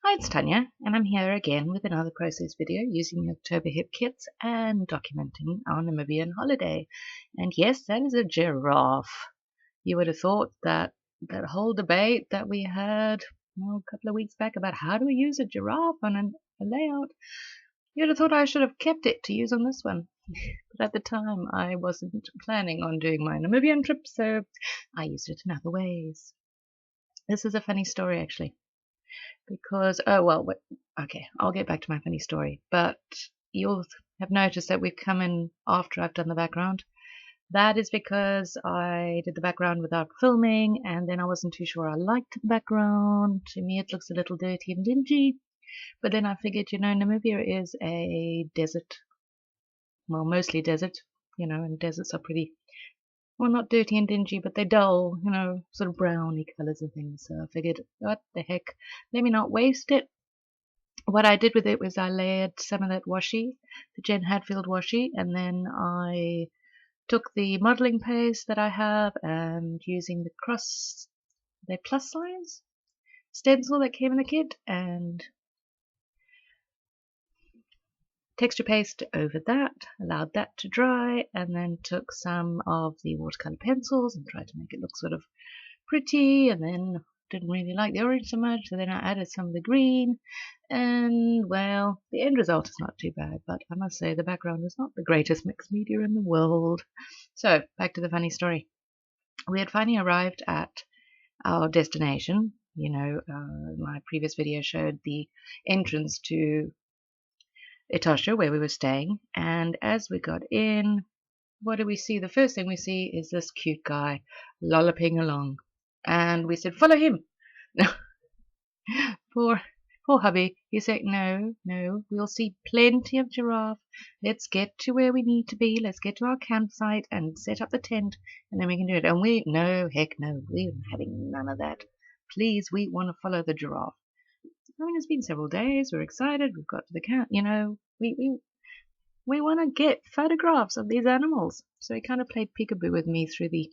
Hi, it's Tanya, and I'm here again with another process video using the October HipKits and documenting our Namibian holiday. And yes, that is a giraffe. You would have thought that that whole debate that we had a couple of weeks back about how do we use a giraffe on a layout, you would have thought I should have kept it to use on this one. But at the time, I wasn't planning on doing my Namibian trip, so I used it in other ways. This is a funny story, actually. Because, okay, I'll get back to my funny story. But you'll have noticed that we've come in after I've done the background. That is because I did the background without filming, and then I wasn't too sure I liked the background. To me, it looks a little dirty and dingy. But then I figured, Namibia is a desert. Well, mostly desert, and deserts are pretty, well, not dirty and dingy, but they're dull, sort of browny colors and things. So I figured, what the heck, let me not waste it. What I did with it was I layered some of that washi, the Jen Hadfield washi, and then I took the modeling paste that I have and using the plus size stencil that came in the kit and texture paste over that, allowed that to dry, and then took some of the watercolor pencils and tried to make it look sort of pretty, and then didn't really like the orange so much, so then I added some of the green, and well, the end result is not too bad, but I must say the background is not the greatest mixed media in the world. So, back to the funny story. We had finally arrived at our destination. My previous video showed the entrance to Etosha, where we were staying, and as we got in, what do we see? The first thing we see is this cute guy lolloping along, and we said, follow him. poor hubby. He said, no, we'll see plenty of giraffe. Let's get to where we need to be. Let's get to our campsite and set up the tent, and then we can do it. And heck no, we're having none of that. Please, we want to follow the giraffe. I mean, it's been several days. We're excited. We've got to the camp. We want to get photographs of these animals. So he kind of played peekaboo with me through the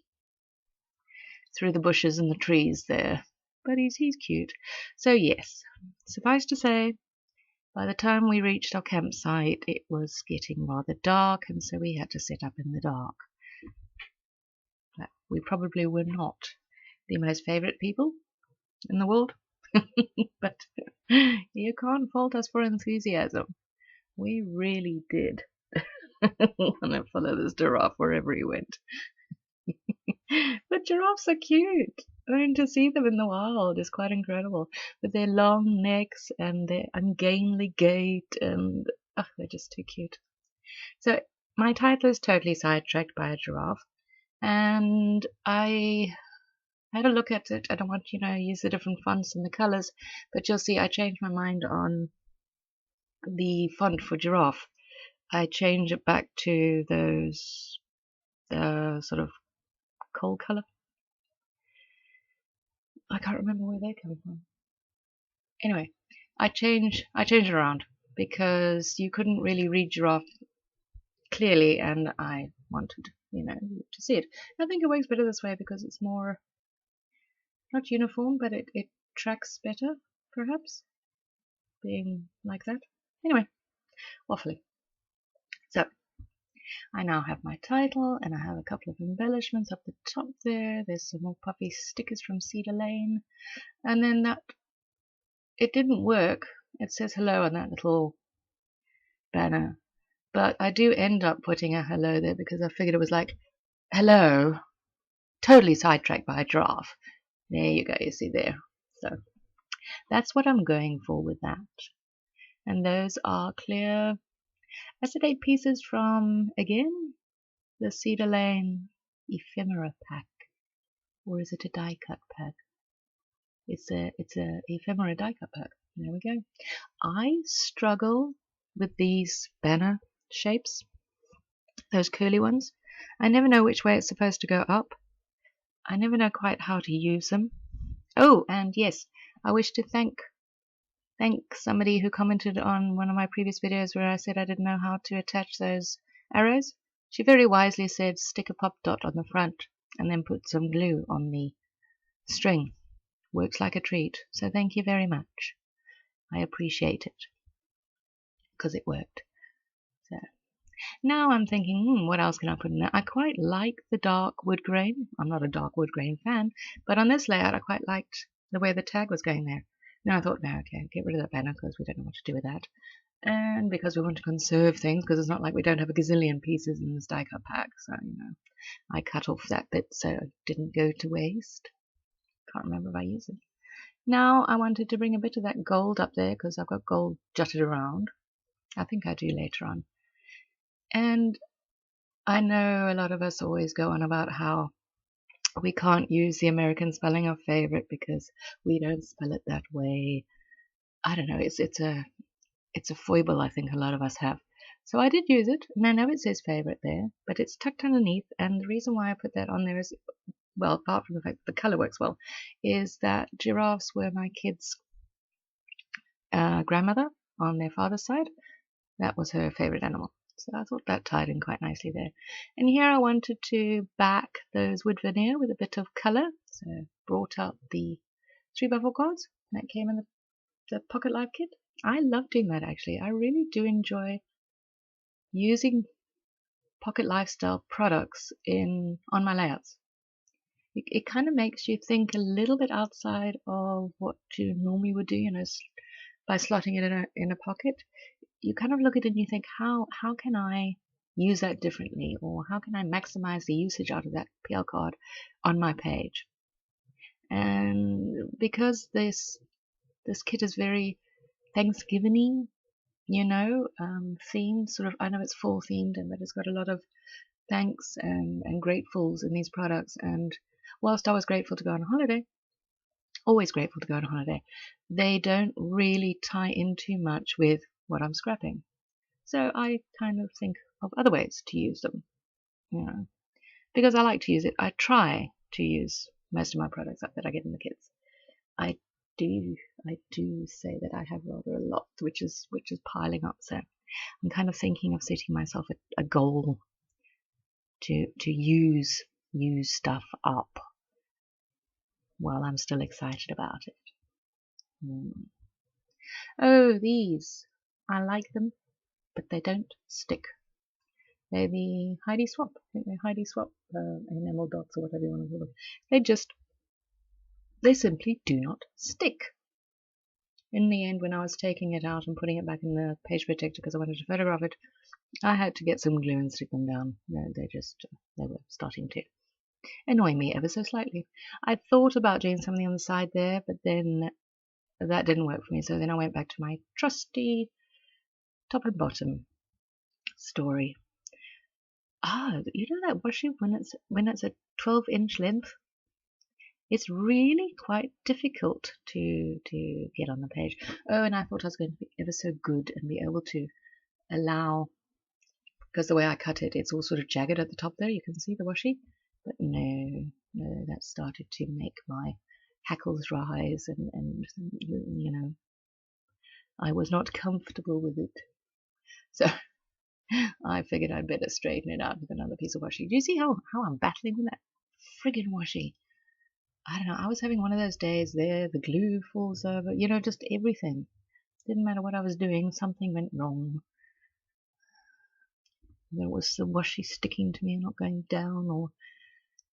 bushes and the trees there. But he's cute. So yes, suffice to say, by the time we reached our campsite, it was getting rather dark, and so we had to set up in the dark. But we probably were not the most favourite people in the world. But you can't fault us for enthusiasm. We really did want to follow this giraffe wherever he went. But giraffes are cute. I mean, to see them in the wild is quite incredible. With their long necks and their ungainly gait, and they're just too cute. So my title is totally sidetracked by a giraffe, and I had a look at it. I don't want use the different fonts and the colors, but you'll see I changed my mind on the font for giraffe. I changed it back to those sort of coal color. I can't remember where they come from. Anyway, I changed it around because you couldn't really read giraffe clearly, and I wanted to see it. I think it works better this way because it's more not uniform, but it tracks better, perhaps, being like that. Anyway, waffling. So I now have my title, and I have a couple of embellishments up the top there. There's some more puffy stickers from Cedar Lane, and then that it didn't work. It says hello on that little banner, but I do end up putting a hello there because I figured it was like hello, totally sidetracked by a giraffe. There you go, you see there. So that's what I'm going for with that. And those are clear acetate pieces from, again, the Cedar Lane ephemera pack. Or is it a die cut pack? It's a ephemera die cut pack. There we go. I struggle with these banner shapes, those curly ones. I never know which way it's supposed to go up. I never know quite how to use them. Oh, and yes, I wish to thank somebody who commented on one of my previous videos where I said I didn't know how to attach those arrows. She very wisely said stick a pop dot on the front and then put some glue on the string. Works like a treat. So thank you very much. I appreciate it because it worked. So now I'm thinking, what else can I put in there? I quite like the dark wood grain. I'm not a dark wood grain fan, but on this layout I quite liked the way the tag was going there. Now I thought, no, okay, get rid of that banner because we don't know what to do with that. And because we want to conserve things, because it's not like we don't have a gazillion pieces in this die cut pack, so, I cut off that bit so it didn't go to waste. Can't remember if I used it. Now I wanted to bring a bit of that gold up there because I've got gold jutted around. I think I do later on. And I know a lot of us always go on about how we can't use the American spelling of favorite because we don't spell it that way. I don't know, it's a foible I think a lot of us have. So I did use it, and I know it says favorite there, but it's tucked underneath, and the reason why I put that on there is, well, apart from the fact that the colour works well, is that giraffes were my kids' grandmother on their father's side. That was her favourite animal. So I thought that tied in quite nicely there. And here I wanted to back those wood veneer with a bit of colour. So brought out the 3x4 cards that came in the Pocket Life kit. I love doing that actually. I really do enjoy using Pocket Lifestyle products on my layouts. It kind of makes you think a little bit outside of what you normally would do, by slotting it in a pocket. You kind of look at it and you think, how can I use that differently, or how can I maximize the usage out of that PL card on my page? And because this kit is very Thanksgiving-y, themed, sort of, I know it's fall themed, but it's got a lot of thanks and gratefuls in these products. And whilst I was grateful to go on holiday, always grateful to go on holiday, they don't really tie in too much with what I'm scrapping. So I kind of think of other ways to use them, because I like to use it. I try to use most of my products that I get in the kits. I do say that I have rather a lot, which is piling up. So I'm kind of thinking of setting myself a goal to use stuff up while I'm still excited about it. Oh, these. I like them, but they don't stick. They're the Heidi Swap. I think they're Heidi Swap enamel dots or whatever you want to call them. They simply do not stick. In the end, when I was taking it out and putting it back in the page protector because I wanted to photograph it, I had to get some glue and stick them down. They were starting to annoy me ever so slightly. I thought about doing something on the side there, but then that didn't work for me. So then I went back to my trusty top and bottom story. You know that washi, when it's a 12-inch length, it's really quite difficult to get on the page. Oh, and I thought I was going to be ever so good and be able to allow, because the way I cut it, it's all sort of jagged at the top there. You can see the washi, but no, that started to make my hackles rise, and I was not comfortable with it. So I figured I'd better straighten it out with another piece of washi. Do you see how I'm battling with that friggin' washi? I don't know, I was having one of those days there, the glue falls over, just everything. Didn't matter what I was doing, something went wrong. There was the washi sticking to me and not going down,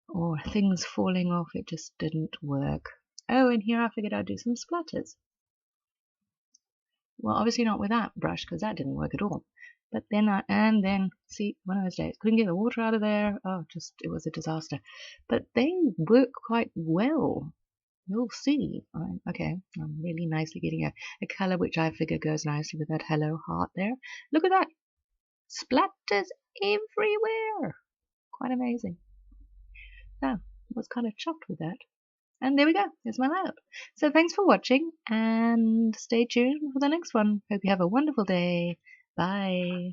or things falling off. It just didn't work. Oh, and here I figured I'd do some splatters. Well, obviously not with that brush, because that didn't work at all. But then, see, one of those days, couldn't get the water out of there. Oh, it was a disaster. But they work quite well. You'll see. Okay, I'm really nicely getting a colour which I figure goes nicely with that hello heart there. Look at that. Splatters everywhere. Quite amazing. So, I was kind of chuffed with that. And there we go. There's my layout. So thanks for watching, and stay tuned for the next one. Hope you have a wonderful day. Bye.